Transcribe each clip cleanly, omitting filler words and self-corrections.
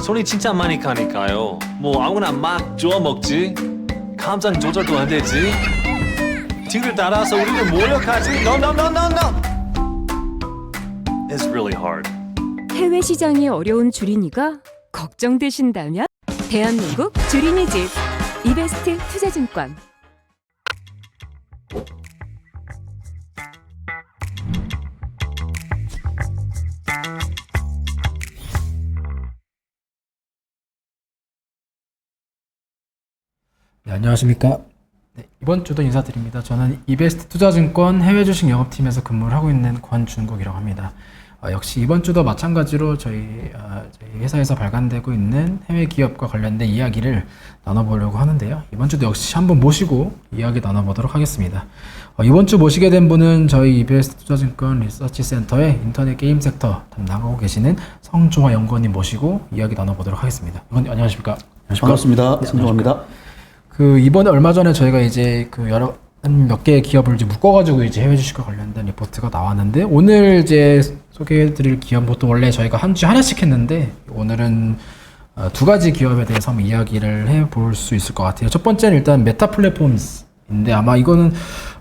손이 진짜 많이 가니까요. 뭐 아무나 막 주워 먹지. 감정 조절도 안 되지. 뒤를 따라서 우리를 몰려가지. No, no, no, no, no. It's really hard. 해외 시장이 어려운 주린이가 걱정되신다면 대한민국 주린이 집 이베스트 투자증권. 네, 안녕하십니까. 네, 이번 주도 인사드립니다. 저는 이베스트 투자증권 해외 주식 영업팀에서 근무를 하고 있는 권준국이라고 합니다. 역시 이번 주도 마찬가지로 저희 회사에서 발간되고 있는 해외 기업과 관련된 이야기를 나눠보려고 하는데요. 이번 주도 역시 한분 모시고 이야기 나눠보도록 하겠습니다. 이번 주 모시게 된 분은 저희 이베스트 투자증권 리서치 센터의 인터넷 게임 섹터 담당하고 계시는 성종화 연구원님 모시고 이야기 나눠보도록 하겠습니다. 연구원님 안녕하십니까? 반갑습니다. 네, 성종화입니다. 이번에 얼마 전에 저희가 이제 몇 개의 기업을 이제 묶어가지고 이제 해외 주식과 관련된 리포트가 나왔는데, 오늘 이제 소개해드릴 기업부터 원래 저희가 한 주에 하나씩 했는데, 오늘은 두 가지 기업에 대해서 한번 이야기를 해볼 수 있을 것 같아요. 첫 번째는 일단 메타 플랫폼스인데, 아마 이거는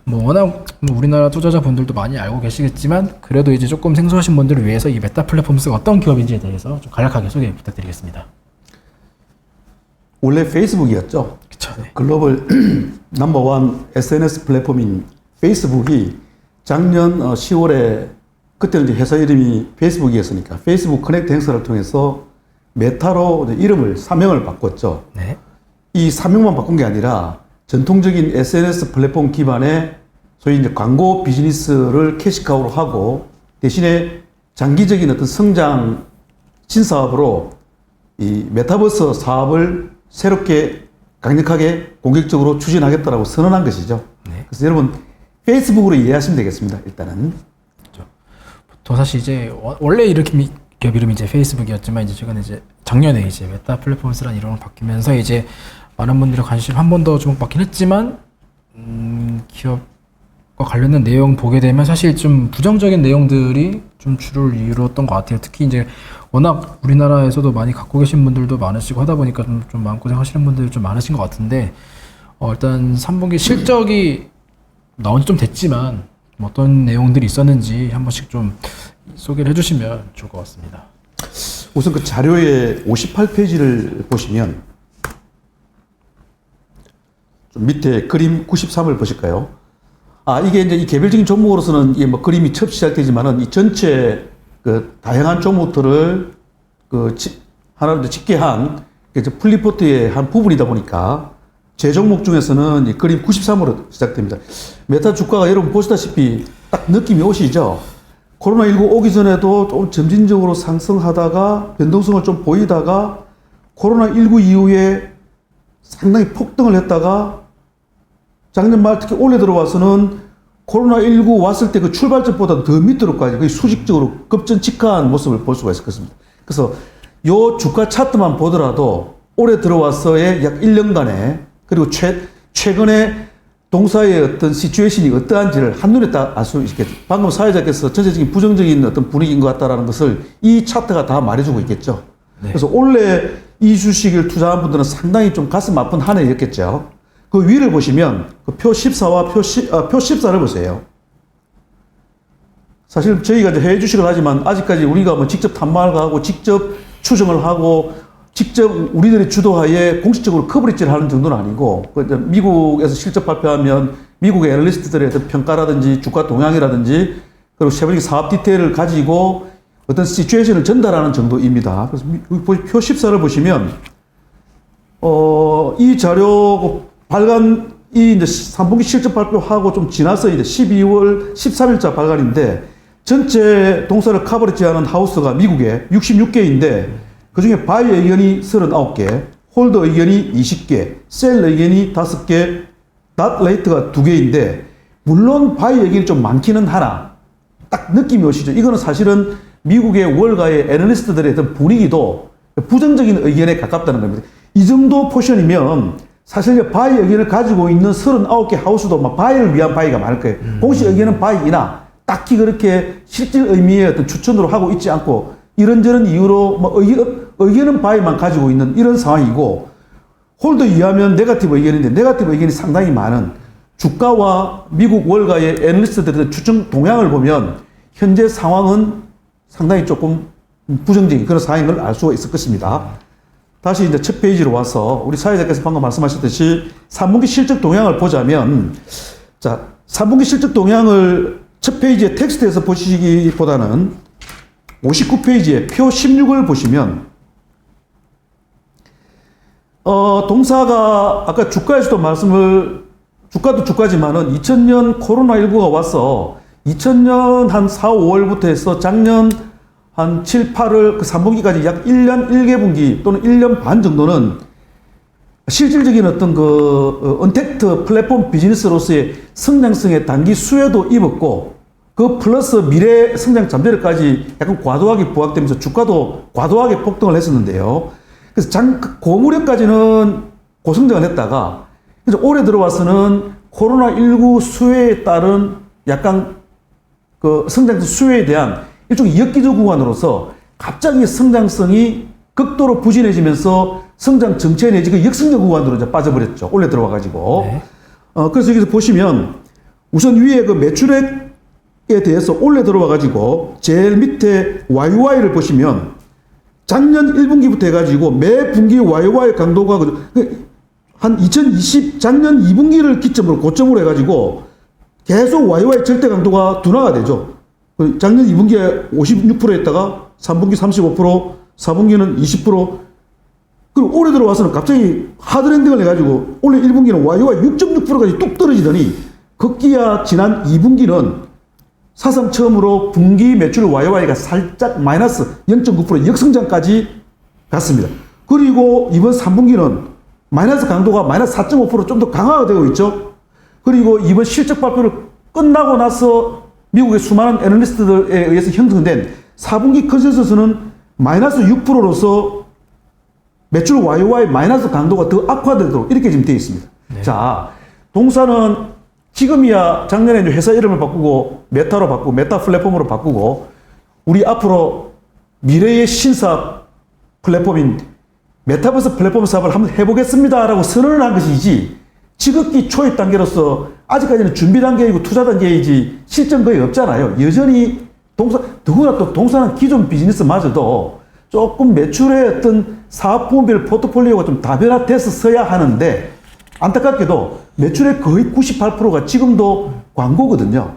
뭐 워낙 우리나라 투자자분들도 많이 알고 계시겠지만, 그래도 이제 조금 생소하신 분들을 위해서 이 메타 플랫폼스가 어떤 기업인지에 대해서 좀 간략하게 소개 부탁드리겠습니다. 원래 페이스북이었죠. 그쵸, 네. 글로벌 넘버원 SNS 플랫폼인 페이스북이 작년 10월에, 그때는 이제 회사 이름이 페이스북이었으니까 페이스북 커넥트 행사를 통해서 메타로 이름을, 사명을 바꿨죠. 네. 이 사명만 바꾼 게 아니라 전통적인 SNS 플랫폼 기반의 소위 이제 광고 비즈니스를 캐시카우로 하고, 대신에 장기적인 어떤 성장 신사업으로 이 메타버스 사업을 새롭게 강력하게 공격적으로 추진하겠다라고 선언한 것이죠. 네. 그래서 여러분 페이스북으로 이해하시면 되겠습니다. 일단은. 또 사실 이제 원래 이렇게 기업 이름이 이제 페이스북이었지만, 이제 최근에 이제 작년에 이제 메타 플랫폼스라는 이름으로 바뀌면서 이제 많은 분들의 관심 한 번 더 주목받긴 했지만, 기업과 관련된 내용 보게 되면 사실 좀 부정적인 내용들이 좀 주를 이루었던 것 같아요. 특히 이제 워낙 우리나라에서도 많이 갖고 계신 분들도 많으시고 하다 보니까 좀 마음고생 하시는 분들이 좀 많으신 것 같은데, 일단 3분기 실적이 나온 지 좀 됐지만 어떤 내용들이 있었는지 한 번씩 좀 소개를 해주시면 좋을 것 같습니다. 우선 그 자료의 58페이지를 보시면 좀 밑에 그림 93을 보실까요? 이게 이제 이 개별적인 종목으로서는 이게 뭐 그림이 처음 시작되지만은 이 전체 그 다양한 종목들을 하나로 집계한 플리포트의 한 부분이다 보니까 제 종목 중에서는 이 그림 93으로 시작됩니다. 메타 주가가 여러분 보시다시피 딱 느낌이 오시죠? 코로나19 오기 전에도 좀 점진적으로 상승하다가 변동성을 좀 보이다가 코로나19 이후에 상당히 폭등을 했다가 작년 말 특히 올해 들어와서는 코로나19 왔을 때 그 출발점보다 더 밑으로까지 거의 수직적으로 급전직하한 모습을 볼 수가 있을 것입니다. 그래서 요 주가 차트만 보더라도 올해 들어와서의 약 1년간에, 그리고 최근에 동사의 어떤 시츄에이션이 어떠한지를 한눈에 딱 알 수 있겠죠. 방금 사회자께서 전체적인 부정적인 어떤 분위기인 것 같다라는 것을 이 차트가 다 말해주고 있겠죠. 네. 그래서 올해 이 주식을 투자한 분들은 상당히 좀 가슴 아픈 한 해였겠죠. 그 위를 보시면 그 표 14와 표 14를 보세요. 사실 저희가 이제 해외 주식을 하지만 아직까지 우리가 뭐 직접 탐방을 하고 직접 추정을 하고 직접 우리들의 주도하에 공식적으로 커버리지를 하는 정도는 아니고, 미국에서 실적 발표하면 미국의 애널리스트들의 어떤 평가라든지 주가 동향이라든지 그리고 세부적인 사업 디테일을 가지고 어떤 시츄에이션을 전달하는 정도입니다. 그래서 표 14를 보시면 이 자료 이 이제 3분기 실적 발표하고 좀 지나서 이제 12월 13일자 발간인데, 전체 동사를 커버리지 않은 하우스가 미국에 66개인데 그 중에 바이 의견이 39개, 홀더 의견이 20개, 셀 의견이 5개, 닷 레이트가 2개인데, 물론 바이 의견이 좀 많기는 하나 딱 느낌이 오시죠? 이거는 사실은 미국의 월가의 애널리스트들의 어떤 분위기도 부정적인 의견에 가깝다는 겁니다. 이 정도 포션이면 사실 바이 의견을 가지고 있는 39개 하우스도 막 바이를 위한 바이가 많을 거예요. 공식 의견은 바이이나 딱히 그렇게 실질 의미의 어떤 추천으로 하고 있지 않고 이런저런 이유로 뭐 의견은 바에만 가지고 있는 이런 상황이고, 홀더 이하면 네거티브 의견인데 네거티브 의견이 상당히 많은 주가와 미국 월가의 애널리스트들의 추정 동향을 보면 현재 상황은 상당히 조금 부정적인 그런 상황인 걸 알 수가 있을 것입니다. 다시 이제 첫 페이지로 와서 우리 사회자께서 방금 말씀하셨듯이 3분기 실적 동향을 보자면, 자, 3분기 실적 동향을 첫 페이지에 텍스트에서 보시기보다는 59페이지에 표 16을 보시면, 동사가 아까 주가에서도 주가도 주가지만은 2000년 코로나19가 와서 2000년 한 4, 5월부터 해서 작년 한 7, 8월 그 3분기까지 약 1년 1개분기 또는 1년 반 정도는 실질적인 어떤 그 언택트 플랫폼 비즈니스로서의 성장성의 단기 수혜도 입었고, 그 플러스 미래 성장 잠재력까지 약간 과도하게 부각되면서 주가도 과도하게 폭등을 했었는데요. 그래서 고무렵까지는 고성장을 했다가, 그래서 올해 들어와서는 코로나19 수혜에 따른 약간 그 성장성 수혜에 대한 일종의 엽기적 구간으로서 갑자기 성장성이 극도로 부진해지면서 성장 정체 내지 그 역성장 구간으로 이제 빠져버렸죠. 올해 들어와가지고. 네. 그래서 여기서 보시면 우선 위에 그 매출액에 대해서 올해 들어와가지고 제일 밑에 YY를 보시면 작년 1분기부터 해가지고 매 분기 YY 강도가 한 2020 작년 2분기를 기점으로 고점으로 해가지고 계속 YY 절대 강도가 둔화가 되죠. 작년 2분기에 56%였다가 3분기 35%, 4분기는 20%, 그리고 올해 들어와서는 갑자기 하드랜딩을 해가지고 올해 1분기는 YY 6.6%까지 뚝 떨어지더니 급기야 지난 2분기는 사상 처음으로 분기 매출 YY가 살짝 마이너스 0.9% 역성장까지 갔습니다. 그리고 이번 3분기는 마이너스 강도가 마이너스 4.5% 좀 더 강화가 되고 있죠. 그리고 이번 실적 발표를 끝나고 나서 미국의 수많은 애널리스트들에 의해서 형성된 4분기 컨센서스는 마이너스 6%로서 매출 YY 마이너스 강도가 더 악화되도록 이렇게 지금 되어 있습니다. 네. 자, 동사는 지금이야 작년에 회사 이름을 바꾸고 메타로 바꾸고 메타 플랫폼으로 바꾸고 우리 앞으로 미래의 신사업 플랫폼인 메타버스 플랫폼 사업을 한번 해보겠습니다 라고 선언을 한 것이지, 지극히 초입 단계로서 아직까지는 준비 단계이고 투자 단계이지 실전 거의 없잖아요. 여전히 더구나 또 동사는 기존 비즈니스마저도 조금 매출의 어떤 사업 부문별 포트폴리오가 좀 다변화됐어야 하는데, 안타깝게도 매출의 거의 98%가 지금도 광고거든요.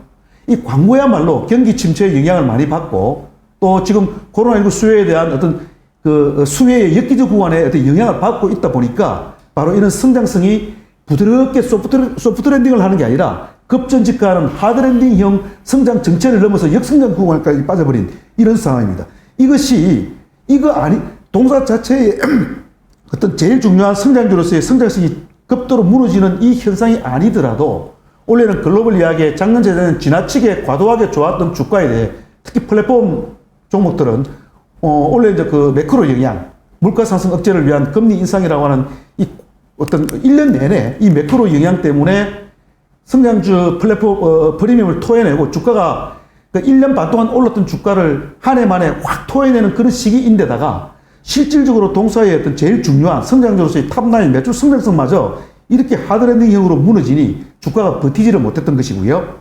이 광고야말로 경기 침체의 영향을 많이 받고, 또 지금 코로나19 수혜에 대한 어떤 그 수혜의 엽기적 구간에 어떤 영향을 받고 있다 보니까 바로 이런 성장성이 부드럽게 소프트 랜딩을 하는 게 아니라 급전직가하는 하드 랜딩형 성장 정체를 넘어서 역성장 구간까지 빠져버린 이런 상황입니다. 동사 자체의 어떤 제일 중요한 성장주로서의 성장성이 급도로 무너지는 이 현상이 아니더라도 올해는 글로벌 이야기에 작년 재작년 지나치게 과도하게 좋았던 주가에 대해 특히 플랫폼 종목들은 올해 이제 그 매크로 영향, 물가 상승 억제를 위한 금리 인상이라고 하는 이 어떤 1년 내내 이 매크로 영향 때문에 성장주 플랫폼 프리미엄을 토해내고 주가가 1년 반 동안 올랐던 주가를 한 해 만에 확 토해내는 그런 시기인데다가 실질적으로 동사의 어떤 제일 중요한 성장주로서의 탑라인 매출 성장성마저 이렇게 하드랜딩형으로 무너지니 주가가 버티지를 못했던 것이고요.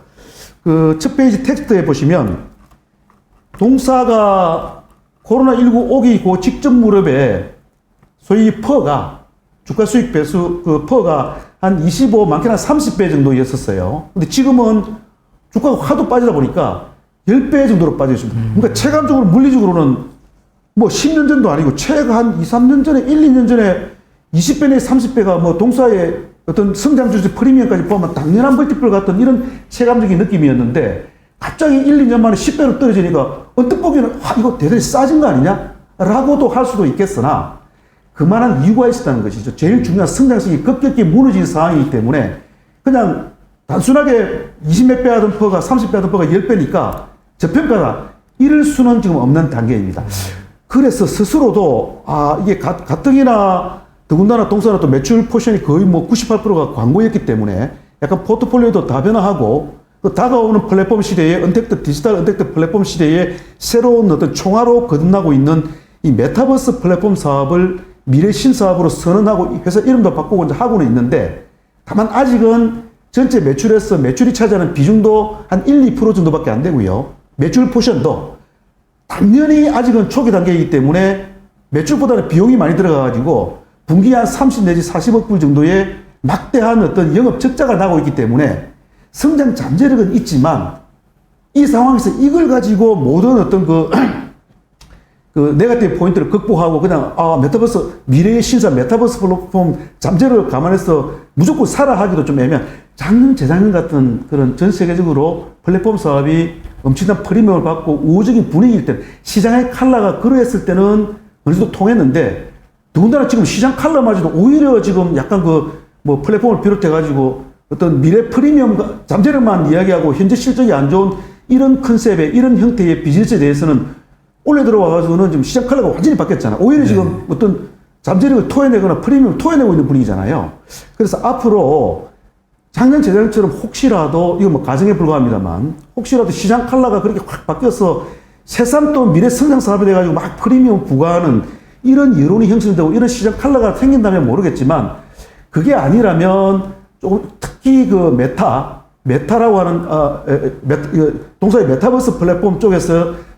그 첫 페이지 텍스트에 보시면 동사가 코로나19 오기 그 직전 무렵에 소위 퍼가 주가 수익 배수 그 퍼가 한 25, 많게는 한 30배 정도였었어요. 근데 지금은 주가가 하도 빠지다 보니까 10배 정도로 빠져 있습니다. 그러니까 체감적으로 물리적으로는 뭐 10년 전도 아니고 최근 한 2, 3년 전에 1, 2년 전에 20배 내 30배가 뭐 동사의 어떤 성장주지 프리미엄까지 포함한 당연한 멀티플 같은 이런 체감적인 느낌이었는데 갑자기 1, 2년 만에 10배로 떨어지니까 언뜻 보기에는 이거 대단히 싸진 거 아니냐? 라고도 할 수도 있겠으나 그만한 이유가 있었다는 것이죠. 제일 중요한 성장성이 급격히 무너진 상황이기 때문에 그냥 단순하게 20몇 배 하던 퍼가 30배 하던 퍼가 10배니까 저평가다 이럴 수는 지금 없는 단계입니다. 그래서 스스로도 이게 가뜩이나 더군다나 동사나 또 매출 포션이 거의 뭐 98%가 광고였기 때문에 약간 포트폴리오도 다변화하고 또 다가오는 플랫폼 시대에 디지털 언택트 플랫폼 시대에 새로운 어떤 총알로 거듭나고 있는 이 메타버스 플랫폼 사업을 미래 신사업으로 선언하고 회사 이름도 바꾸고 이제 하고는 있는데 다만 아직은 전체 매출에서 매출이 차지하는 비중도 한 1, 2% 정도밖에 안 되고요. 매출 포션도 당연히 아직은 초기 단계이기 때문에 매출보다는 비용이 많이 들어가가지고 분기 한 30 내지 40억 불 정도의 막대한 어떤 영업 적자가 나고 있기 때문에 성장 잠재력은 있지만 이 상황에서 이걸 가지고 모든 어떤 그 네거티브 포인트를 극복하고 그냥 메타버스 미래의 신사 메타버스 플랫폼 잠재력을 감안해서 무조건 살아 하기도 좀 애매한 작년 재작년 같은 그런 전 세계적으로 플랫폼 사업이 엄청난 프리미엄을 받고 우호적인 분위기일 때는 시장의 칼라가 그러했을 때는 어느 정도 통했는데 더군다나 지금 시장 칼라마저도 오히려 지금 약간 뭐 플랫폼을 비롯해가지고 어떤 미래 프리미엄 잠재력만 이야기하고 현재 실적이 안 좋은 이런 컨셉의 이런 형태의 비즈니스에 대해서는 올해 들어와가지고는 지금 시장 칼라가 완전히 바뀌었잖아. 오히려 지금 어떤 잠재력을 토해내거나 프리미엄을 토해내고 있는 분위기잖아요. 그래서 앞으로 작년 재작년처럼 혹시라도 이거 뭐 가정에 불과합니다만 혹시라도 시장 칼라가 그렇게 확 바뀌어서 새삼 또 미래 성장 사업이 돼가지고 막 프리미엄 부과하는 이런 여론이 형성되고 이런 시장 칼라가 생긴다면 모르겠지만 그게 아니라면 조금 특히 그 메타라고 하는 동사의 메타버스 플랫폼 쪽에서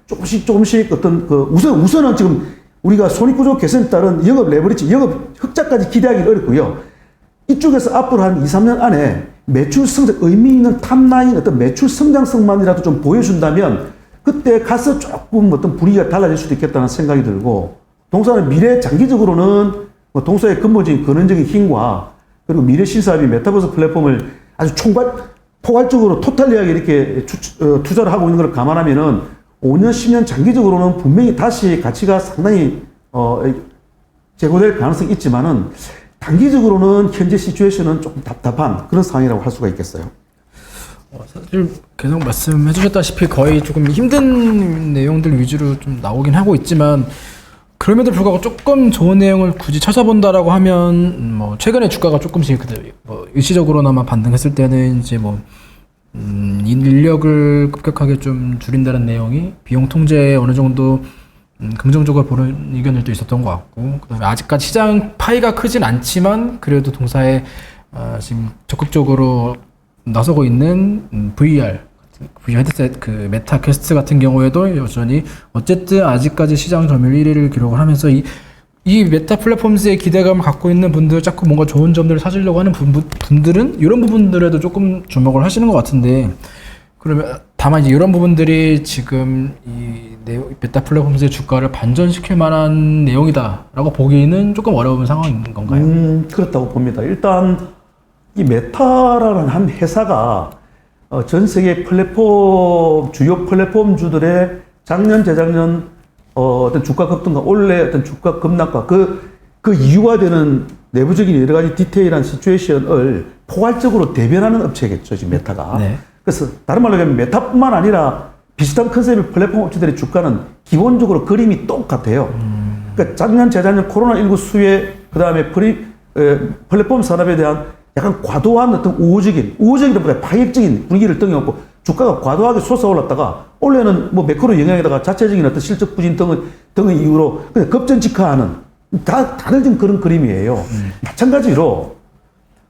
조금씩 어떤 우선은 지금 우리가 손익구조 개선에 따른 영업 레버리지, 영업 흑자까지 기대하기 어렵고요. 이쪽에서 앞으로 한 2, 3년 안에 매출 성장, 의미 있는 탑라인 어떤 매출 성장성만이라도 좀 보여준다면 그때 가서 조금 어떤 분위기가 달라질 수도 있겠다는 생각이 들고 동사는 미래 장기적으로는 뭐 동사의 근본적인 근원적인 힘과 그리고 미래 신사업이 메타버스 플랫폼을 아주 포괄적으로 토탈리하게 이렇게 투자를 하고 있는 걸 감안하면은 5년, 10년 장기적으로는 분명히 다시 가치가 상당히 제고될 가능성이 있지만은 단기적으로는 현재 시츄에이션은 조금 답답한 그런 상황이라고 할 수가 있겠어요. 사실 계속 말씀해 주셨다시피 거의 조금 힘든 내용들 위주로 좀 나오긴 하고 있지만 그럼에도 불구하고 조금 좋은 내용을 굳이 찾아본다라고 하면 뭐 최근에 주가가 조금씩 뭐 일시적으로나마 반등했을 때는 이제 뭐 인력을 급격하게 좀 줄인다는 내용이 비용 통제에 어느 정도 긍정적으로 보는 의견들도 있었던 것 같고 그다음에 아직까지 시장 파이가 크진 않지만 그래도 동사에 지금 적극적으로 나서고 있는 VR 헤드셋 그 메타 퀘스트 같은 경우에도 여전히 어쨌든 아직까지 시장 점유율 1위를 기록을 하면서 이 메타 플랫폼스의 기대감을 갖고 있는 분들 자꾸 뭔가 좋은 점들을 찾으려고 하는 분들은 이런 부분들에도 조금 주목을 하시는 것 같은데 그러면 다만 이제 이런 부분들이 지금 이 메타 플랫폼스의 주가를 반전시킬 만한 내용이다라고 보기는 조금 어려운 상황인 건가요? 그렇다고 봅니다. 일단 이 메타라는 한 회사가 전 세계 주요 플랫폼주들의 작년, 재작년 어떤 주가 급등과 올해 어떤 주가 급락과 그 이유가 되는 내부적인 여러 가지 디테일한 시츄에이션을 포괄적으로 대변하는 업체겠죠, 지금 메타가. 네. 그래서 다른 말로 하면 메타뿐만 아니라 비슷한 컨셉의 플랫폼 업체들의 주가는 기본적으로 그림이 똑같아요. 그러니까 작년, 재작년 코로나19 수혜, 그 다음에 플랫폼 산업에 대한 약간 과도한 어떤 우호적이라보다 파격적인 분위기를 등에업고 주가가 과도하게 솟아올랐다가 올해는 뭐 매크로 영향에다가 자체적인 어떤 실적 부진 등의 이유로 그냥 급전직하하는 다들 지금 그런 그림이에요. 마찬가지로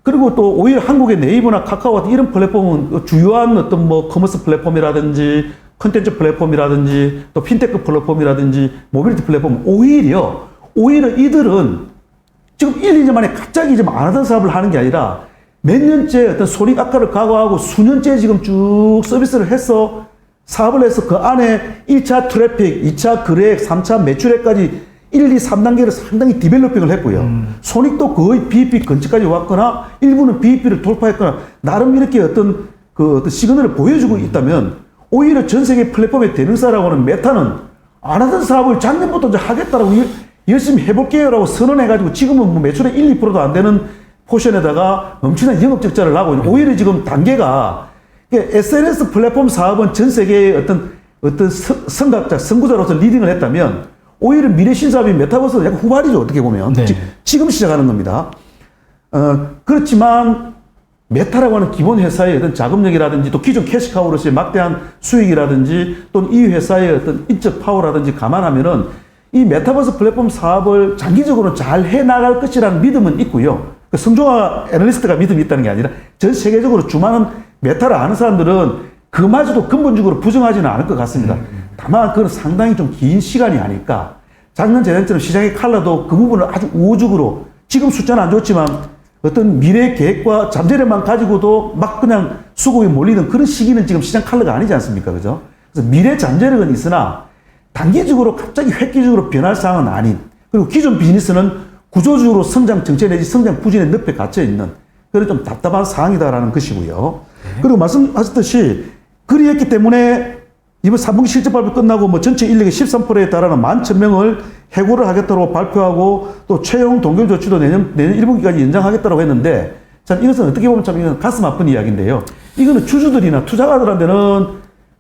그리고 또 오히려 한국의 네이버나 카카오 같은 이런 플랫폼은 주요한 어떤 뭐 커머스 플랫폼이라든지 컨텐츠 플랫폼이라든지 또 핀테크 플랫폼이라든지 모빌리티 플랫폼 오히려 이들은 지금 1, 2년 만에 갑자기 좀 안 하던 사업을 하는 게 아니라 몇 년째 어떤 손익 악화를 각오하고 수년째 지금 쭉 서비스를 해서 사업을 해서 그 안에 1차 트래픽, 2차 거래액, 3차 매출액까지 1, 2, 3단계를 상당히 디벨로핑을 했고요. 손익도 거의 BEP 근처까지 왔거나 일부는 BEP를 돌파했거나 나름 이렇게 어떤 시그널을 보여주고 있다면 오히려 전 세계 플랫폼의 대명사라고 하는 메타는 안 하던 사업을 작년부터 이제 하겠다라고 열심히 해볼게요라고 선언해가지고 지금은 뭐 매출의 1, 2%도 안 되는 포션에다가 엄청난 영업 적자를 나고 있는 오히려 지금 단계가 SNS 플랫폼 사업은 전 세계의 어떤 선각자, 선구자로서 리딩을 했다면 오히려 미래 신사업이 메타버스는 약간 후발이죠. 어떻게 보면. 네. 지금 시작하는 겁니다. 그렇지만 메타라고 하는 기본 회사의 어떤 자금력이라든지 또 기존 캐시카우로서의 막대한 수익이라든지 또는 이 회사의 어떤 인적 파워라든지 감안하면은 이 메타버스 플랫폼 사업을 장기적으로 잘 해나갈 것이라는 믿음은 있고요. 그 성종화 애널리스트가 믿음이 있다는 게 아니라 전 세계적으로 수많은 메타를 아는 사람들은 그마저도 근본적으로 부정하지는 않을 것 같습니다. 다만 그건 상당히 좀 긴 시간이 아닐까. 작년 재작년처럼 시장의 칼라도 그 부분을 아주 우호적으로 지금 숫자는 안 좋지만 어떤 미래 계획과 잠재력만 가지고도 막 그냥 수급이 몰리는 그런 시기는 지금 시장 칼라가 아니지 않습니까? 그죠? 그래서 미래 잠재력은 있으나 단기적으로 갑자기 획기적으로 변할 상황은 아닌, 그리고 기존 비즈니스는 구조적으로 성장 정체 내지 성장 부진의 늪에 갇혀 있는 그런 좀 답답한 상황이다라는 것이고요. 그리고 말씀하셨듯이 그리했기 때문에 이번 3분기 실적 발표 끝나고 뭐 전체 인력의 13%에 달하는 11,000명을 해고를 하겠다고 발표하고 또 채용 동결 조치도 내년 1분기까지 연장하겠다고 했는데 참 이것은 어떻게 보면 참 이건 가슴 아픈 이야기인데요. 이거는 주주들이나 투자가들한테는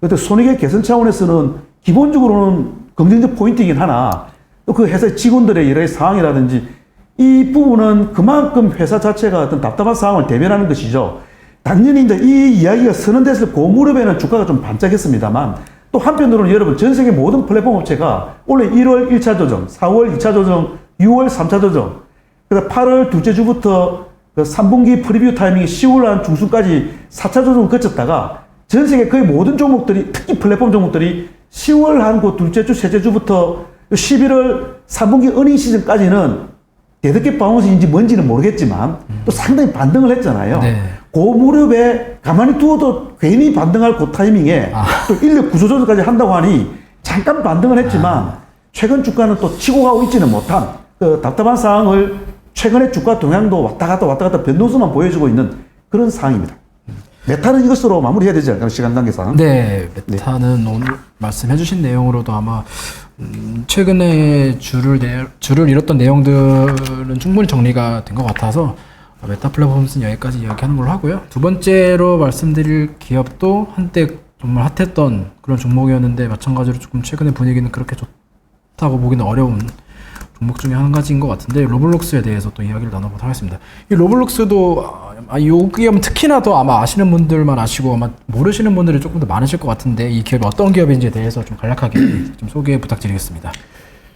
어떤 손익의 개선 차원에서는 기본적으로는 긍정적 포인트이긴 하나 또 그 회사의 직원들의 여러 상황이라든지 이 부분은 그만큼 회사 자체가 어떤 답답한 상황을 대면하는 것이죠. 당연히 이제 이 이야기가 선언됐을 고무렵에는 주가가 좀 반짝했습니다만 또 한편으로는 여러분 전 세계 모든 플랫폼 업체가 올해 1월 1차 조정, 4월 2차 조정, 6월 3차 조정, 그다음 8월 둘째 주부터 그 3분기 프리뷰 타이밍이 10월 한 중순까지 4차 조정을 거쳤다가 전 세계 거의 모든 종목들이 특히 플랫폼 종목들이 10월 한 그 둘째 주, 셋째 주부터 11월 3분기 어닝 시즌까지는 대득게 바운스인지 뭔지는 모르겠지만 또 상당히 반등을 했잖아요. 네. 그 무렵에 가만히 두어도 괜히 반등할 그 타이밍에 또 인력 구조 조정까지 한다고 하니 잠깐 반등을 했지만 최근 주가는 또 치고 가고 있지는 못한 그 답답한 상황을 최근에 주가 동향도 왔다 갔다 변동수만 보여주고 있는 그런 상황입니다. 메타는 이것으로 마무리해야 되지 않을까요? 시간 관계상. 네, 메타는 오늘 말씀해주신 내용으로도 아마 최근에 줄을 잃었던 내용들은 충분히 정리가 된 것 같아서 메타 플랫폼스는 여기까지 이야기하는 걸로 하고요. 두 번째로 말씀드릴 기업도 한때 정말 핫했던 그런 종목이었는데 마찬가지로 조금 최근에 분위기는 그렇게 좋다고 보기는 어려운 종목 중에 한 가지인 것 같은데 로블록스에 대해서 또 이야기를 나눠보도록 하겠습니다. 이 로블록스도 이 기업은 특히나 더 아마 아시는 분들만 아시고 아마 모르시는 분들이 조금 더 많으실 것 같은데 이 기업이 어떤 기업인지에 대해서 좀 간략하게 좀 소개 부탁드리겠습니다.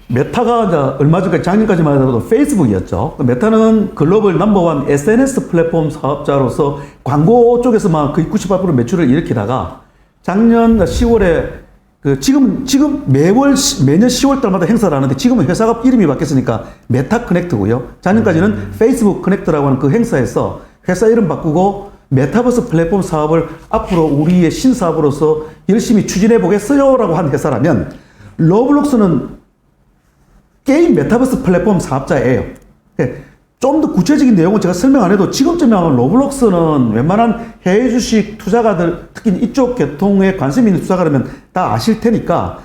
메타가 이제 얼마 전까지 작년까지만 하더라도 페이스북이었죠. 메타는 글로벌 넘버원 SNS 플랫폼 사업자로서 광고 쪽에서만 거의 98% 매출을 일으키다가 작년 10월에 그 지금 매년 10월 달마다 행사를 하는데 지금은 회사가 이름이 바뀌었으니까 메타 커넥트고요. 작년까지는 페이스북 커넥트라고 하는 그 행사에서 회사 이름 바꾸고 메타버스 플랫폼 사업을 앞으로 우리의 신사업으로서 열심히 추진해 보겠어요라고 한 회사라면 로블록스는 게임 메타버스 플랫폼 사업자예요. 좀 더 구체적인 내용은 제가 설명 안 해도 지금쯤에 아마 로블록스는 웬만한 해외 주식 투자가들, 특히 이쪽 계통에 관심 있는 투자가라면 다 아실 테니까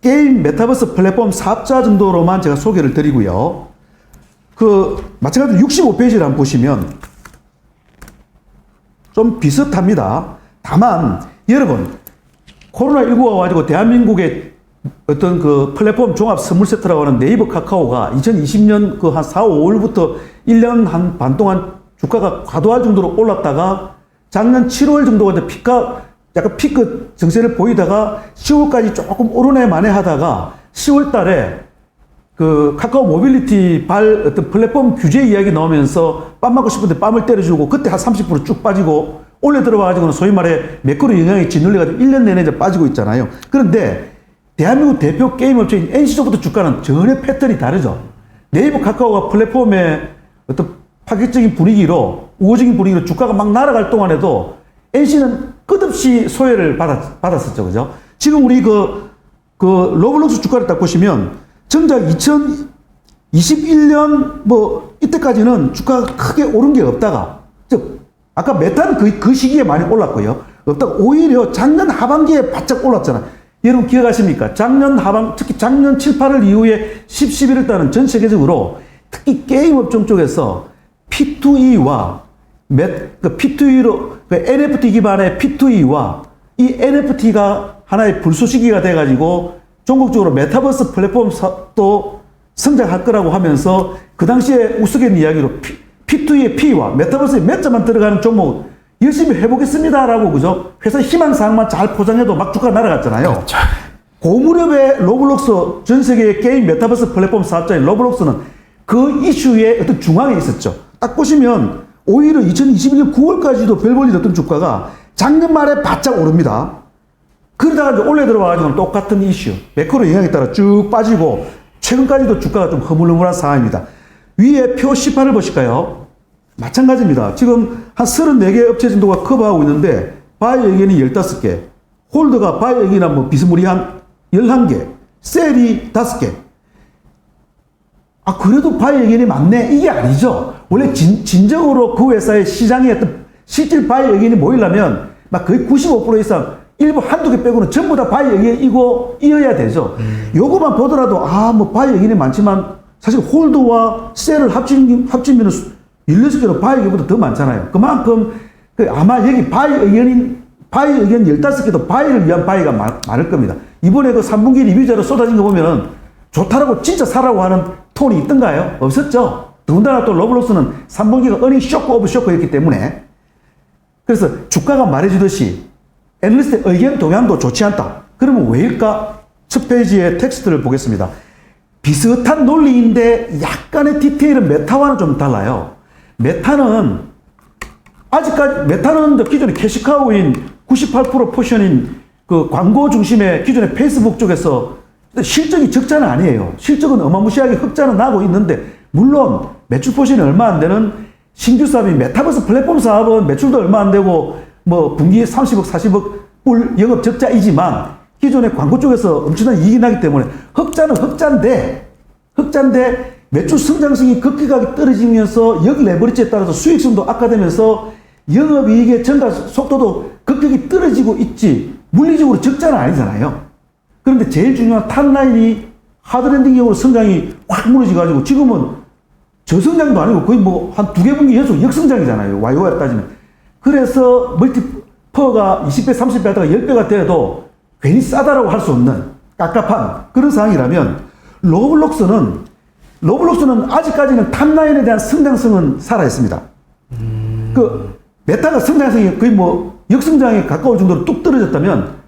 게임 메타버스 플랫폼 사업자 정도로만 제가 소개를 드리고요. 마찬가지로 65페이지를 한번 보시면 좀 비슷합니다. 다만 여러분 코로나19가 와가지고 대한민국의 어떤 그 플랫폼 종합 선물 세트라고 하는 네이버 카카오가 2020년 그 한 4, 5월부터 1년 한 반 동안 주가가 과도할 정도로 올랐다가 작년 7월 정도가 이제 약간 피크 증세를 보이다가 10월까지 조금 오르네 마네 하다가 10월 달에 그 카카오 모빌리티 어떤 플랫폼 규제 이야기 나오면서 빰 맞고 싶은데 빰을 때려주고 그때 한 30% 쭉 빠지고 올해 들어와가지고는 소위 말해 매크로 영향이 짓눌려가지고 1년 내내 이제 빠지고 있잖아요. 그런데 대한민국 대표 게임 업체인 NC소프트 주가는 전혀 패턴이 다르죠. 네이버 카카오가 플랫폼의 어떤 파격적인 분위기로 우호적인 분위기로 주가가 막 날아갈 동안에도 NC는 끝없이 소외를 받았었죠. 그죠? 지금 우리 그 로블록스 주가를 딱 보시면 정작 2021년 뭐 이때까지는 주가가 크게 오른 게 없다가 즉 아까 메타는 그 시기에 많이 올랐고요. 없다가 오히려 작년 하반기에 바짝 올랐잖아요. 여러분 기억하십니까? 작년 특히 작년 7, 8월 이후에 10, 11월 달은 전 세계적으로 특히 게임 업종 쪽에서 P2E와 P2E로 NFT 기반의 P2E와 이 NFT가 하나의 불쏘시개가 돼가지고 전국적으로 메타버스 플랫폼도 성장할 거라고 하면서 그 당시에 우스갯 이야기로 P2E의 P와 메타버스에 몇 자만 들어가는 종목 열심히 해보겠습니다라고 그죠? 회사 희망사항만 잘 포장해도 막 주가 날아갔잖아요. 그렇죠. 그 무렵에 로블록스 전 세계의 게임 메타버스 플랫폼 사업자인 로블록스는 그 이슈의 어떤 중앙에 있었죠. 딱 보시면 오히려 2021년 9월까지도 별 볼일 없던 주가가 작년 말에 바짝 오릅니다. 그러다가 이제 올해 들어와가지고 똑같은 이슈, 매크로 영향에 따라 쭉 빠지고 최근까지도 주가가 좀 흐물흐물한 상황입니다. 위에 표 18을 보실까요? 마찬가지입니다. 지금 한 34개 업체 정도가 커버하고 있는데 바이 의견이 15개, 홀더가 바이 의견이나 뭐 비스무리한 11개, 셀이 5개. 아, 그래도 바이 의견이 많네? 이게 아니죠. 원래 진정으로 그 회사의 시장에 어떤 실질 바이 의견이 모이려면 막 거의 95% 이상 일부 한두 개 빼고는 전부 다 바이 의견이고 이어야 되죠. 요거만 보더라도 아, 뭐 바이 의견이 많지만 사실 홀더와 셀을 합치면 16개로 바이 의견보다 더 많잖아요. 그만큼 아마 여기 바이 의견 15개도 바이를 위한 바이가 많을 겁니다. 이번에 그 3분기 리뷰자로 쏟아진 거 보면은 좋다라고 진짜 사라고 하는 톤이 있던가요? 없었죠. 더군다나 또 로블록스는 3분기가 어닝 쇼크 오브 쇼크였기 때문에 그래서 주가가 말해주듯이 애널리스트의 의견 동향도 좋지 않다. 그러면 왜일까? 첫 페이지의 텍스트를 보겠습니다. 비슷한 논리인데 약간의 디테일은 메타와는 좀 달라요. 메타는 기존의 캐시카우인 98% 포션인 그 광고 중심의 기존의 페이스북 쪽에서 실적이 적자는 아니에요. 실적은 어마무시하게 흑자는 나고 있는데 물론 매출 포션이 얼마 안 되는 신규 사업인 메타버스 플랫폼 사업은 매출도 얼마 안 되고 뭐 분기에 30억, 40억 불 영업 적자이지만 기존의 광고 쪽에서 엄청난 이익이 나기 때문에 흑자는 흑자인데 매출 성장성이 급격하게 떨어지면서 여기 레버리지에 따라서 수익성도 악화되면서 영업이익의 증가 속도도 급격히 떨어지고 있지 물리적으로 적자는 아니잖아요. 그런데 제일 중요한 탑라인이 하드랜딩형으로 성장이 확 무너져가지고 지금은 저성장도 아니고 거의 뭐 한 2개 분기 연속 역성장이잖아요. YOY 따지면. 그래서 멀티퍼가 20배, 30배 하다가 10배가 돼도 괜히 싸다라고 할 수 없는 깝깝한 그런 상황이라면 로블록스는 아직까지는 탑라인에 대한 성장성은 살아있습니다. 그 메타가 성장성이 거의 뭐 역성장에 가까울 정도로 뚝 떨어졌다면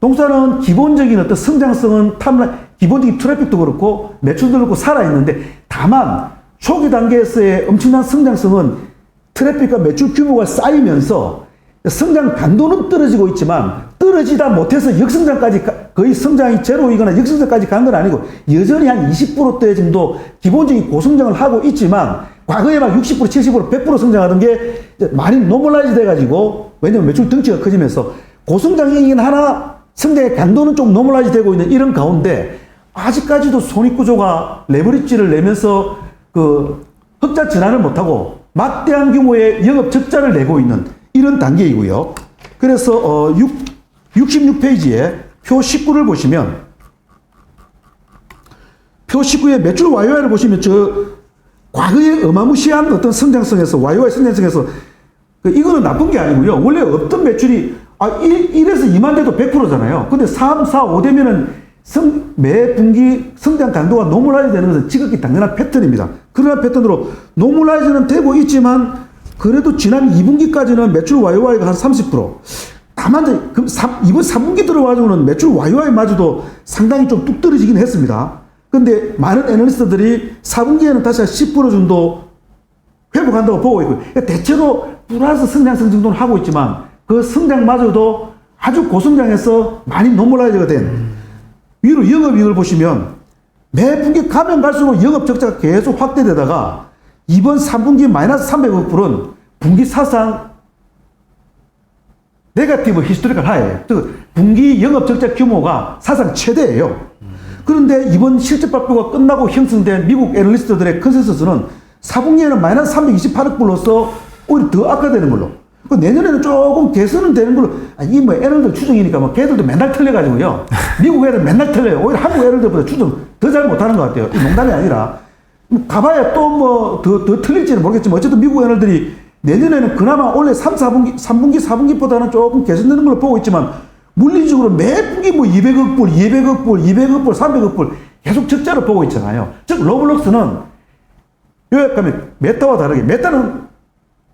동사는 기본적인 어떤 성장성은 탑라인, 기본적인 트래픽도 그렇고 매출도 그렇고 살아있는데 다만 초기 단계에서의 엄청난 성장성은 트래픽과 매출 규모가 쌓이면서 성장 간도는 떨어지고 있지만 떨어지다 못해서 역성장까지 거의 성장이 제로이거나 역성장까지 간 건 아니고 여전히 한 20%대 정도 기본적인 고성장을 하고 있지만 과거에 막 60%, 70%, 100% 성장하던 게 많이 노멀라이즈 돼가지고 왜냐면 매출 덩치가 커지면서 고성장이긴 하나 성장의 간도는 좀 노멀라이즈 되고 있는 이런 가운데 아직까지도 손익구조가 레버리지를 내면서 그 흑자 전환을 못하고 막대한 규모의 영업 적자를 내고 있는 이런 단계이고요. 그래서 66페이지에 표 19를 보시면 표 19의 매출 YOY를 보시면 과거의 어마무시한 어떤 성장성에서 YOY 성장성에서 이거는 나쁜 게 아니고요. 원래 없던 매출이 1에서 2만 돼도 100%잖아요. 근데 3, 4, 5 되면은 매 분기 성장 강도가 노멀라이즈 되는 것은 지극히 당연한 패턴입니다. 그러한 패턴으로 노멀라이즈는 되고 있지만 그래도 지난 2분기까지는 매출 YOY가 한 30%. 다만 이번 3분기 들어와서는 매출 YOY마저도 상당히 좀 뚝 떨어지긴 했습니다. 근데 많은 애널리스트들이 4분기에는 다시 한 10% 정도 회복한다고 보고 있고요. 대체로 플러스 성장성 정도는 하고 있지만 그 성장마저도 아주 고성장해서 많이 노멀라이즈가 된 위로 영업이익을 보시면 매 분기 가면 갈수록 영업 적자가 계속 확대되다가 이번 3분기 마이너스 300억 불은 분기 사상 네거티브 히스토리컬 하이에요. 즉 분기 영업 적자 규모가 사상 최대예요. 그런데 이번 실적 발표가 끝나고 형성된 미국 애널리스트들의 컨센서스는 4분기에는 마이너스 328억 불로서 오히려 더 악화되는 걸로. 내년에는 조금 개선은 되는 걸로. 이 뭐 애널들 추정이니까 뭐 걔들도 맨날 틀려가지고요. 미국 애들 맨날 틀려요. 오히려 한국 애널들보다 추정 더 잘 못하는 것 같아요. 이 농담이 아니라. 가봐야 또 뭐 더 틀릴지는 모르겠지만 어쨌든 미국 애널들이 내년에는 그나마 원래 3분기, 4분기보다는 조금 개선되는 걸로 보고 있지만 물리적으로 매 분기 뭐 200억 불, 200억 불, 200억 불, 300억 불 계속 적자를 보고 있잖아요. 즉 로블록스는 요약하면 메타와 다르게 메타는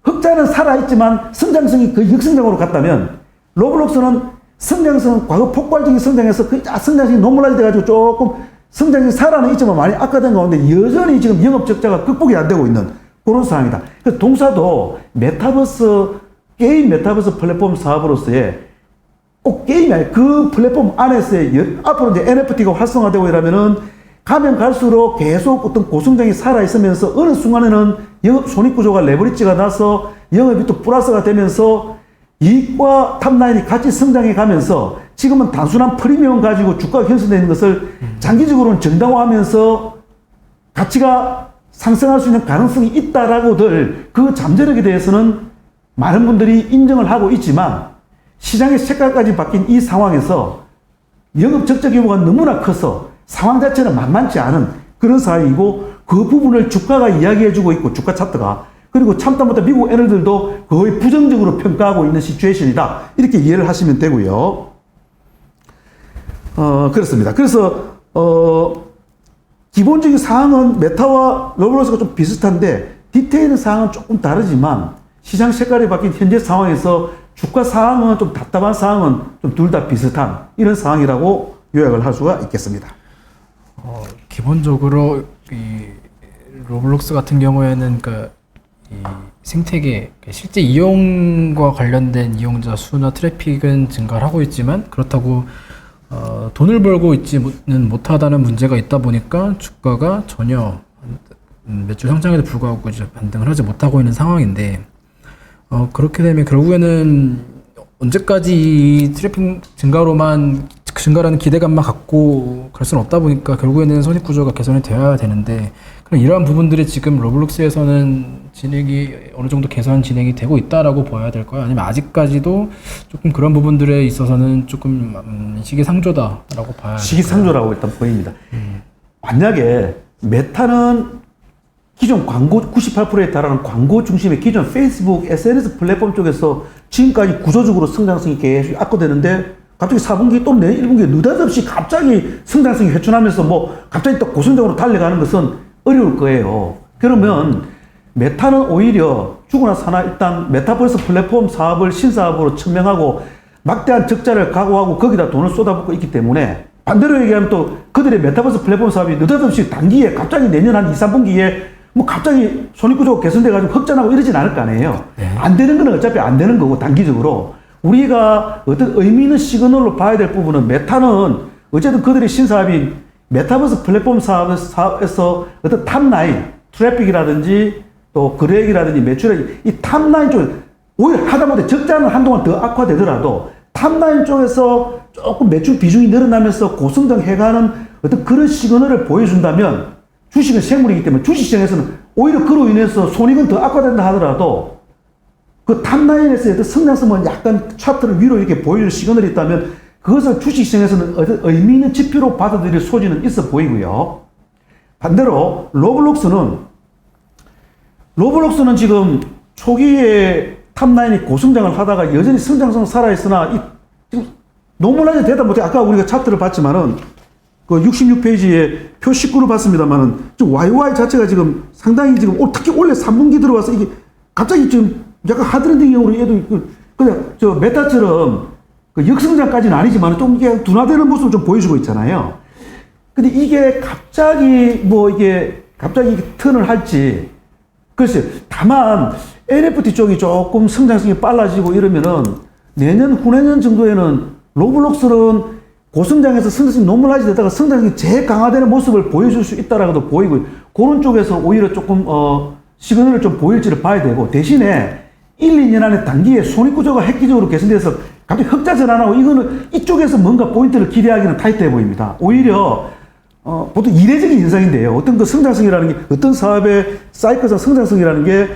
흑자는 살아있지만 성장성이 거의 역성장으로 갔다면 로블록스는 성장성, 과거 폭발적인 성장에서 성장성이 노멀라이즈 돼가지고 조금 성장성이 살아는 있지만 많이 악화된 가운데 여전히 지금 영업 적자가 극복이 안 되고 있는 그런 상황이다. 그래서 동사도 게임 메타버스 플랫폼 사업으로서의 꼭 게임이 아니라 그 플랫폼 안에서의 앞으로 이제 NFT가 활성화되고 이러면은 가면 갈수록 계속 어떤 고성장이 살아있으면서 어느 순간에는 영업 손익구조가 레버리지가 나서 영업이 또 플러스가 되면서 이익과 탑라인이 같이 성장해 가면서 지금은 단순한 프리미엄 가지고 주가가 형성되는 것을 장기적으로는 정당화하면서 가치가 상승할 수 있는 가능성이 있다라고들 그 잠재력에 대해서는 많은 분들이 인정을 하고 있지만 시장의 색깔까지 바뀐 이 상황에서 영업 적자 규모가 너무나 커서 상황 자체는 만만치 않은 그런 상황이고 그 부분을 주가가 이야기해주고 있고 주가 차트가 그리고 참다 못해 미국 애널들도 거의 부정적으로 평가하고 있는 시츄에이션이다 이렇게 이해를 하시면 되고요. 그렇습니다. 그래서 기본적인 사항은 메타와 로블록스가 좀 비슷한데 디테일은 사항은 조금 다르지만 시장 색깔이 바뀐 현재 상황에서 주가 상황은 좀 답답한 상황은 좀 둘 다 비슷한 이런 상황이라고 요약을 할 수가 있겠습니다. 기본적으로 이 로블록스 같은 경우에는 이 생태계 실제 이용과 관련된 이용자 수나 트래픽은 증가를 하고 있지만 그렇다고 돈을 벌고 있지는 못하다는 문제가 있다 보니까 주가가 전혀 매출 성장에도 불구하고 이제 반등을 하지 못하고 있는 상황인데 그렇게 되면 결국에는 언제까지 이 트래픽 증가라는 기대감만 갖고 갈 수는 없다 보니까 결국에는 손익 구조가 개선이 되어야 되는데 그럼 이러한 부분들이 지금 로블록스에서는 진행이 어느 정도 개선 진행이 되고 있다라고 봐야 될까요? 아니면 아직까지도 조금 그런 부분들에 있어서는 조금 시기상조다라고 봐야 될까요? 시기상조라고 일단 보입니다. 만약에 메타는 기존 광고 98%에 달하는 광고 중심의 기존 페이스북, SNS 플랫폼 쪽에서 지금까지 구조적으로 성장성이 계속 악화되는데 갑자기 4분기 또는 내년 1분기에 느닷없이 갑자기 성장성이 회춘하면서 갑자기 또 고성장으로 달려가는 것은 어려울 거예요. 그러면 메타는 오히려 죽으나 사나 일단 메타버스 플랫폼 사업을 신사업으로 천명하고 막대한 적자를 각오하고 거기다 돈을 쏟아붓고 있기 때문에 반대로 얘기하면 또 그들의 메타버스 플랫폼 사업이 느닷없이 단기에 갑자기 내년 한 2, 3분기에 갑자기 손익구조가 개선돼가지고 흑자나고 이러진 않을 거 아니에요. 네. 안 되는 건 어차피 안 되는 거고, 단기적으로. 우리가 어떤 의미 있는 시그널로 봐야 될 부분은 메타는 어쨌든 그들의 신사업인 메타버스 플랫폼 사업에서 어떤 탑라인, 트래픽이라든지 또 거래액이라든지 매출액, 이 탑라인 쪽에 오히려 하다못해 적자는 한동안 더 악화되더라도 탑라인 쪽에서 조금 매출 비중이 늘어나면서 고성장 해가는 어떤 그런 시그널을 보여준다면 주식은 생물이기 때문에 주식시장에서는 오히려 그로 인해서 손익은 더 악화된다 하더라도 그 탑라인에서의 어떤 성장성은 약간 차트를 위로 이렇게 보여주는 시그널이 있다면 그것을 주식시장에서는 어떤 의미 있는 지표로 받아들일 소지는 있어 보이고요. 반대로 로블록스는 지금 초기에 탑라인이 고성장을 하다가 여전히 성장성 살아있으나 지금 노멀라이즈 되다 못해 아까 우리가 차트를 봤지만은 그 66페이지에 표 19를 봤습니다만은 지금 YY 자체가 지금 상당히 지금 특히 올해 3분기 들어와서 이게 갑자기 지금 약간 하드랜딩형으로 얘도 그냥 저 메타처럼 그 역성장까지는 아니지만 좀 이게 둔화되는 모습을 좀 보여주고 있잖아요. 근데 이게 갑자기 갑자기 턴을 할지 글쎄요. 다만 NFT 쪽이 조금 성장성이 빨라지고 이러면은 내년 후내년 정도에는 로블록스는 고성장에서 성장성이 노멀라이즈 되다가 성장성이 재강화되는 모습을 보여줄 수 있다라고도 보이고 그런 쪽에서 오히려 조금 시그널을 좀 보일지를 봐야 되고 대신에 1, 2년 안에 단기에 손익구조가 획기적으로 개선돼서 갑자기 흑자 전환하고 이거는 이쪽에서 뭔가 포인트를 기대하기는 타이트해 보입니다. 오히려 보통 이례적인 현상인데요. 어떤 그 성장성이라는 게 어떤 사업의 사이클상 성장성이라는 게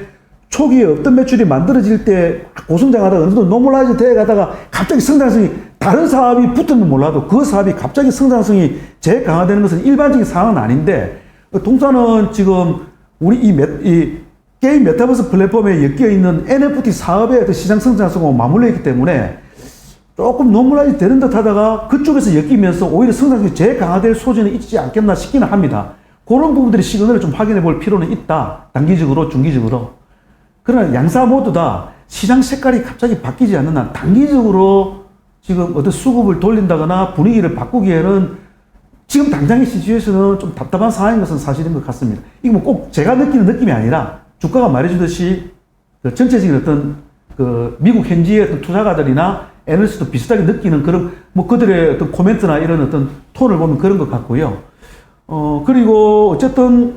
초기에 없던 매출이 만들어질 때 고성장하다가 어느 정도 노멀라이즈 돼 가다가 갑자기 성장성이 다른 사업이 붙으면 몰라도 그 사업이 갑자기 성장성이 재강화되는 것은 일반적인 상황은 아닌데 동사는 지금 우리 이 게임 메타버스 플랫폼에 엮여 있는 NFT 사업의 어떤 시장 성장성하고 맞물려 있기 때문에 조금 노멀라이즈 되는 듯 하다가 그쪽에서 엮이면서 오히려 성장성이 재강화될 소지는 있지 않겠나 싶기는 합니다. 그런 부분들이 시그널을 좀 확인해 볼 필요는 있다. 단기적으로, 중기적으로. 그러나 양사 모두 다 시장 색깔이 갑자기 바뀌지 않는 한 단기적으로 지금 어떤 수급을 돌린다거나 분위기를 바꾸기에는 지금 당장의 시주에서는 좀 답답한 상황인 것은 사실인 것 같습니다. 이게 뭐 꼭 제가 느끼는 느낌이 아니라 주가가 말해주듯이 그 전체적인 어떤 그 미국 현지의 어떤 투자가들이나 애널리스트도 비슷하게 느끼는 그런 뭐 그들의 어떤 코멘트나 이런 어떤 톤을 보면 그런 것 같고요. 그리고 어쨌든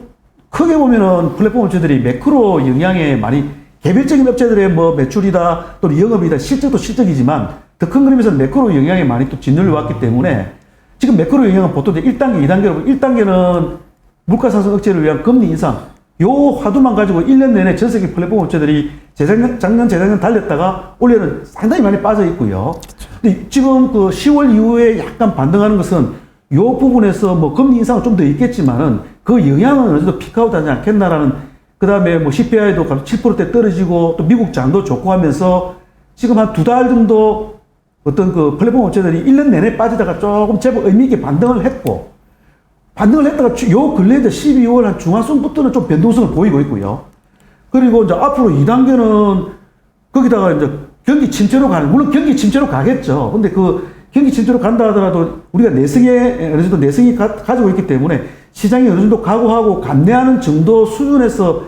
크게 보면은 플랫폼 업체들이 매크로 영향에 많이 개별적인 업체들의 뭐 매출이다 또는 영업이다 실적도 실적이지만 더 큰 그림에서는 매크로 영향에 많이 또 짓눌려 왔기 때문에 지금 매크로 영향은 보통 1단계, 2단계로 1단계는 물가 상승 억제를 위한 금리 인상 요 화두만 가지고 1년 내내 전 세계 플랫폼 업체들이 작년, 재작년 달렸다가 올해는 상당히 많이 빠져 있고요. 근데 지금 그 10월 이후에 약간 반등하는 것은 요 부분에서 뭐 금리 인상은 좀 더 있겠지만은 그 영향은 어느 정도 피크아웃 하지 않겠나라는 그 다음에 뭐 CPI도 7%대 떨어지고 또 미국 장도 좋고 하면서 지금 한 2달 정도 어떤 그 플랫폼 업체들이 1년 내내 빠지다가 조금 제법 의미있게 반등을 했고 반등을 했다가 요 근래에 12월 한 중하순부터는 좀 변동성을 보이고 있고요. 그리고 이제 앞으로 2단계는 거기다가 이제 경기 침체로 가는, 물론 경기 침체로 가겠죠. 근데 그 경기 침체로 간다 하더라도 우리가 내성에, 어느 정도 내성이 가지고 있기 때문에 시장이 어느 정도 각오하고 감내하는 정도 수준에서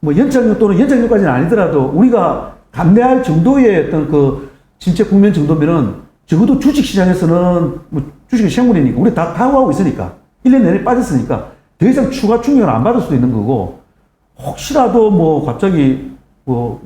뭐 연착륙 또는 연착륙까지는 아니더라도 우리가 감내할 정도의 어떤 그 침체 국면 정도면은 적어도 주식 시장에서는 뭐 주식이 시장물이니까 우리 다 각오하고 있으니까 1년 내내 빠졌으니까 더 이상 추가 충격을 안 받을 수도 있는 거고 혹시라도 뭐 갑자기 뭐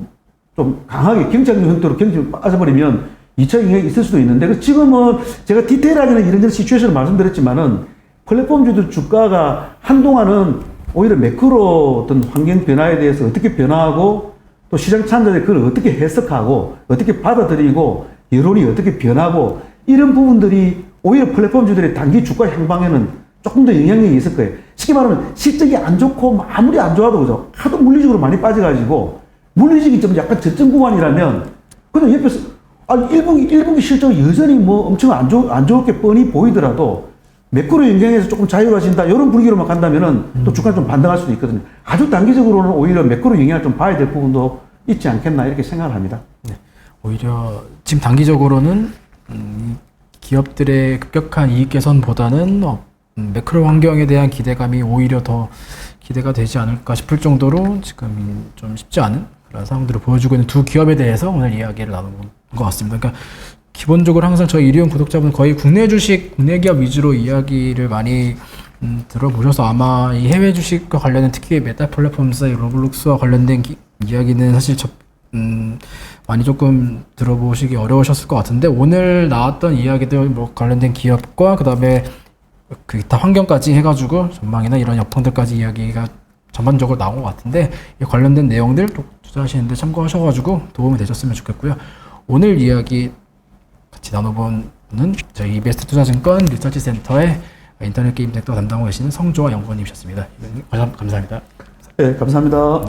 좀 강하게 경착륙 형태로 경기 빠져버리면 2차 영향이 있을 수도 있는데 그 지금은 제가 디테일하게는 이런저런 시츄에이션을 말씀드렸지만은 플랫폼주들 주가가 한동안은 오히려 매크로 어떤 환경 변화에 대해서 어떻게 변화하고 또 시장 참가자들이 그걸 어떻게 해석하고 어떻게 받아들이고 여론이 어떻게 변하고 이런 부분들이 오히려 플랫폼주들의 단기 주가 향방에는 조금 더 영향력이 있을 거예요. 쉽게 말하면 실적이 안 좋고 아무리 안 좋아도 그죠. 하도 물리적으로 많이 빠져가지고 물리적이 좀 약간 저점 구간이라면 그냥 옆에서 1분기 실적이 여전히 뭐 엄청 안 좋게 뻔히 보이더라도 매크로 영향에서 조금 자유로워진다 이런 분위기로만 간다면은 또 주가는 좀 반등할 수도 있거든요. 아주 단기적으로는 오히려 매크로 영향을 좀 봐야 될 부분도 있지 않겠나 이렇게 생각을 합니다. 네. 오히려 지금 단기적으로는 기업들의 급격한 이익 개선보다는 매크로 환경에 대한 기대감이 오히려 더 기대가 되지 않을까 싶을 정도로 지금 좀 쉽지 않은 그런 상황들을 보여주고 있는 두 기업에 대해서 오늘 이야기를 나눠본 것 같습니다. 그러니까 기본적으로 항상 저희 이리온 구독자분 거의 국내 주식, 국내 기업 위주로 이야기를 많이 들어보셔서 아마 이 해외 주식과 관련된 특히 메타 플랫폼사, 로블록스와 관련된 이야기는 사실 많이 조금 들어보시기 어려우셨을 것 같은데 오늘 나왔던 이야기들 뭐 관련된 기업과 그 다음에 그 기타 환경까지 해가지고 전망이나 이런 여건들까지 이야기가 전반적으로 나온 것 같은데 이 관련된 내용들 투자하시는데 참고하셔가지고 도움이 되셨으면 좋겠고요. 오늘 이야기 같이 나눠본 분은 저희 이베스트 투자증권 리서치 센터의 인터넷 게임 섹터 담당하고 계시는 성조아 연구원님이셨습니다. 감사합니다. 네, 감사합니다.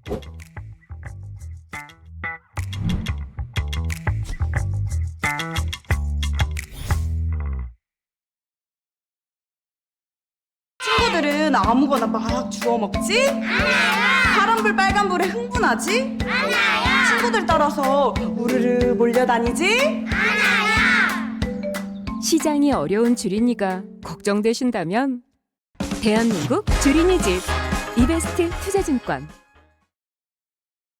네. 친구들은 아무거나 막 주워 먹지? 파란불 빨간불에 흥분하지? 친구들 따라서 우르르 몰려다니지? 시장이 어려운 주린이가 걱정되신다면 대한민국 주린이 집 이베스트 투자증권